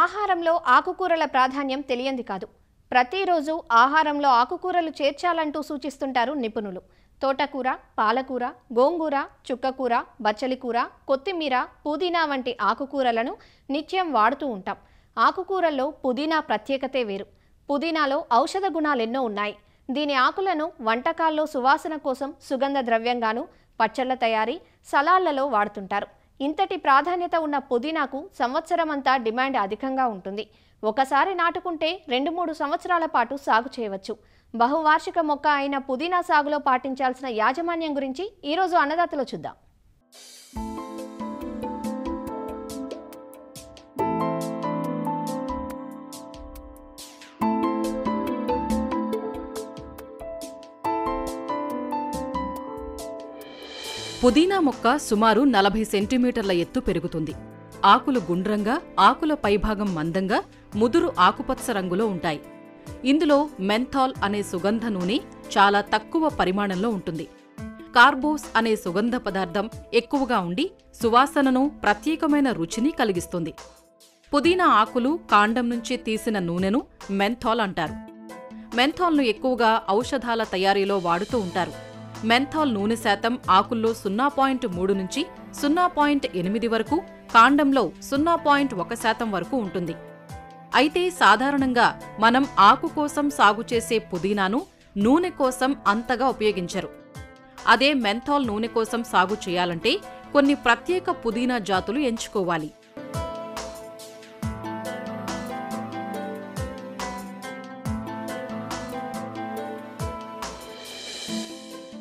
ఆహారంలో ఆకుకూరల ప్రాధాన్యం తెలియంది కాదు. ప్రతిరోజు ఆహారంలో ఆకుకూరలు చేర్చాలంటూ సూచిస్తుంటారు నిపుణులు. తోటకూర, పాలకూర, గోంగూర, చుక్కకూర, బచ్చలికూర, కొత్తిమీర, పుదీనా వంటి ఆకుకూరలను నిత్యం వాడుతూ ఉంటాం. ఆకుకూరల్లో పుదీనా ప్రత్యేకతే వేరు. పుదీనాలో ఔషధ గుణాలెన్నో ఉన్నాయి. దీని ఆకులను వంటకాల్లో సువాసన కోసం సుగంధ ద్రవ్యంగాను, పచ్చళ్ల తయారీ, సలాడ్లలో వాడుతుంటారు. ఇంతటి ప్రాధాన్యత ఉన్న పుదీనాకు సంవత్సరమంతా డిమాండ్ అధికంగా ఉంటుంది. ఒకసారి నాటుకుంటే 2-3 సంవత్సరాల పాటు సాగు చేయవచ్చు. బహువార్షిక మొక్క అయిన పుదీనా సాగులో పాటించాల్సిన యాజమాన్యం గురించి ఈరోజు అన్నదాతలో చూద్దాం. పుదీనా మొక్క సుమారు 40 సెంటీమీటర్ల ఎత్తు పెరుగుతుంది. ఆకులు గుండ్రంగా, ఆకుల పైభాగం మందంగా, ముదురు ఆకుపచ్చ రంగులో ఉంటాయి. ఇందులో మెంథాల్ అనే సుగంధ నూనె చాలా తక్కువ పరిమాణంలో ఉంటుంది. కార్బోస్ అనే సుగంధ పదార్థం ఎక్కువగా ఉండి సువాసనను, ప్రత్యేకమైన రుచిని కలిగిస్తుంది. పుదీనా ఆకులు, కాండం నుంచి తీసిన నూనెను మెంథాల్ అంటారు. మెంథాల్ను ఎక్కువగా ఔషధాల తయారీలో వాడుతూ ఉంటారు. మెంథాల్ నూనె శాతం ఆకుల్లో 0.3 నుంచి 0.8 వరకు, కాండంలో 0.1% వరకు ఉంటుంది. అయితే సాధారణంగా మనం ఆకు కోసం సాగు చేసే పుదీనాను నూనె కోసం అంతగా ఉపయోగించరు. అదే మెంథాల్ నూనె కోసం సాగు చేయాలంటే కొన్ని ప్రత్యేక పుదీనా జాతులు ఎంచుకోవాలి.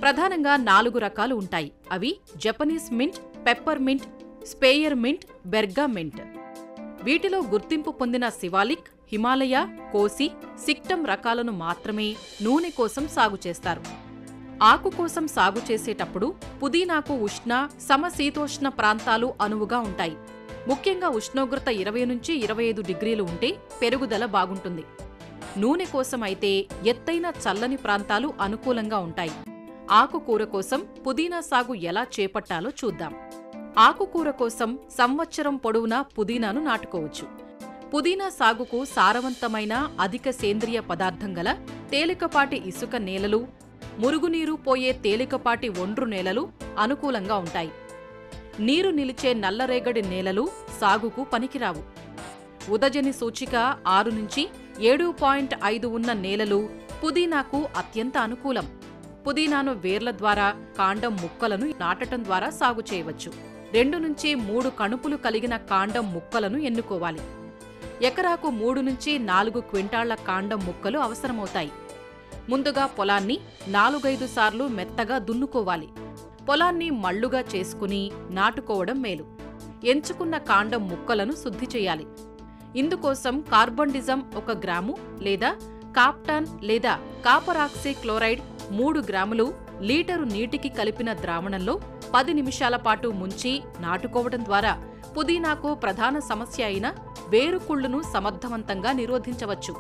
ప్రధానంగా 4 రకాలు ఉంటాయి. అవి Japanese mint, pepper mint, spear mint, bergamot mint. వీటిలో గుర్తింపు పొందిన శివాలిక్, హిమాలయ, కోసి, సిక్టమ్ రకాలను మాత్రమే నూనె కోసం సాగు చేస్తారు. ఆకు కోసం సాగు చేసేటప్పుడు పుదీనాకు ఉష్ణ, సమశీతోష్ణ ప్రాంతాలు అనువుగా ఉంటాయి. ముఖ్యంగా ఉష్ణోగ్రత 20 నుంచి 25 డిగ్రీలు ఉంటే పెరుగుదల బాగుంటుంది. నూనె కోసం అయితే ఎత్తైన చల్లని ప్రాంతాలు అనుకూలంగా ఉంటాయి. ఆకుకూర కోసం పుదీనా సాగు ఎలా చేపట్టాలో చూద్దాం. ఆకుకూర కోసం సంవత్సరం పొడవునా పుదీనాను నాటుకోవచ్చు. పుదీనా సాగుకు సారవంతమైన, అధిక సేంద్రియ పదార్థం గల తేలికపాటి ఇసుక నేలలు, మురుగునీరు పోయే తేలికపాటి ఒండ్రు నేలలు అనుకూలంగా ఉంటాయి. నీరు నిలిచే నల్లరేగడి నేలలు సాగుకు పనికిరావు. ఉదజని సూచిక 6 నుంచి 7.5 ఉన్న నేలలు పుదీనాకు అత్యంత అనుకూలం. పుదీనాను వేర్ల ద్వారా, కాండం ముక్కలను నాటటం ద్వారా సాగు చేయవచ్చు. 2 నుంచి 3 కణుపులు కలిగిన కాండం ముక్కలను ఎన్నుకోవాలి. ఎకరాకు 3 నుంచి 4 క్వింటాళ్ల కాండం ముక్కలు అవసరమవుతాయి. ముందుగా పొలాన్ని 4-5 సార్లు మెత్తగా దున్నుకోవాలి. పొలాన్ని మళ్లుగా చేసుకుని నాటుకోవడం మేలు. ఎంచుకున్న కాండం ముక్కలను శుద్ధి చేయాలి. ఇందుకోసం కార్బండిజం 1 గ్రాము లేదా కాప్టాన్ లేదా కాపరాక్సీ క్లోరైడ్ 3 గ్రాములు లీటరు నీటికి కలిపిన ద్రావణంలో 10 నిమిషాల పాటు ముంచి నాటుకోవడం ద్వారా పుదీనాకు ప్రధాన సమస్య అయిన వేరుకుళ్లును సమర్థవంతంగా నిరోధించవచ్చు.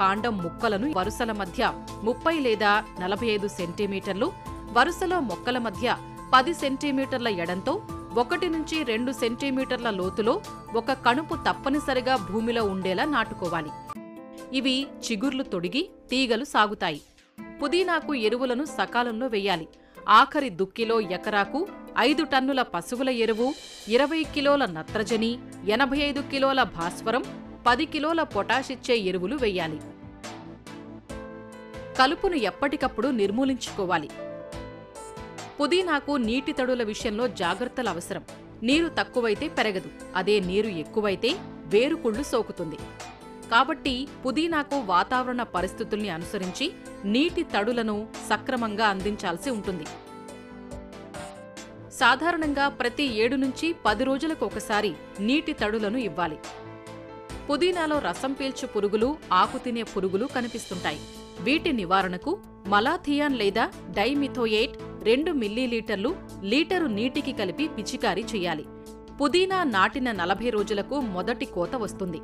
కాండం ముక్కలను వరుసల మధ్య 30 లేదా 45 సెంటీమీటర్లు, వరుసలో మొక్కల మధ్య 10 సెంటీమీటర్ల ఎడంతో 1 నుంచి 2 సెంటీమీటర్ల లోతులో ఒక కణుపు తప్పనిసరిగా భూమిలో ఉండేలా నాటుకోవాలి. ఇవి చిగుర్లు తొడిగి తీగలు సాగుతాయి. పుదీనాకు ఎరువులను సకాలంలో వెయ్యాలి. ఆఖరి దుక్కిలో ఎకరాకు 5 టన్నుల పశువుల ఎరువు, 20 కిలోల నత్రజని, 85 కిలోల భాస్వరం, 10 కిలోల పొటాషిచ్చే ఎరువులు వెయ్యాలి. కలుపును ఎప్పటికప్పుడు నిర్మూలించుకోవాలి. పుదీనాకు నీటి తడుల విషయంలో జాగ్రత్తలు అవసరం. నీరు తక్కువైతే పెరగదు. అదే నీరు ఎక్కువైతే వేరుకుళ్లు సోకుతుంది. కాబట్టి పుదీనాకు వాతావరణ పరిస్థితుల్ని అనుసరించి నీటి తడులను సక్రమంగా అందించాల్సి ఉంటుంది. సాధారణంగా ప్రతి 7 నుంచి 10 రోజులకు ఒకసారి నీటి తడులను ఇవ్వాలి. పుదీనాలో రసం పీల్చు పురుగులు, ఆకు తినే పురుగులు కనిపిస్తుంటాయి. వీటి నివారణకు మలాథియాన్ లేదా డైమిథోయేట్ 2 మిల్లీలీటర్లు లీటరు నీటికి కలిపి పిచికారీ చేయాలి. పుదీనా నాటిన 40 రోజులకు మొదటి కోత వస్తుంది.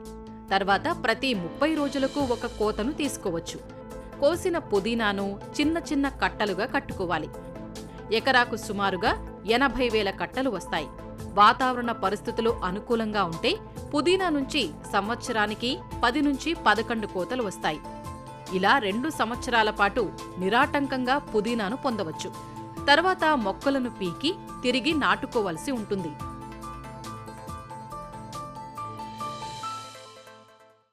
తర్వాత ప్రతి 30 రోజులకు ఒక కోతను తీసుకోవచ్చు. కోసిన పుదీనాను చిన్న చిన్న కట్టలుగా కట్టుకోవాలి. ఎకరాకు సుమారుగా 80,000 కట్టలు వస్తాయి. వాతావరణ పరిస్థితులు అనుకూలంగా ఉంటే పుదీనా నుంచి సంవత్సరానికి 10 నుంచి 11 కోతలు వస్తాయి. ఇలా 2 సంవత్సరాల పాటు నిరాటంకంగా పుదీనాను పొందవచ్చు. తర్వాత మొక్కలను పీకి తిరిగి నాటుకోవలసి ఉంటుంది.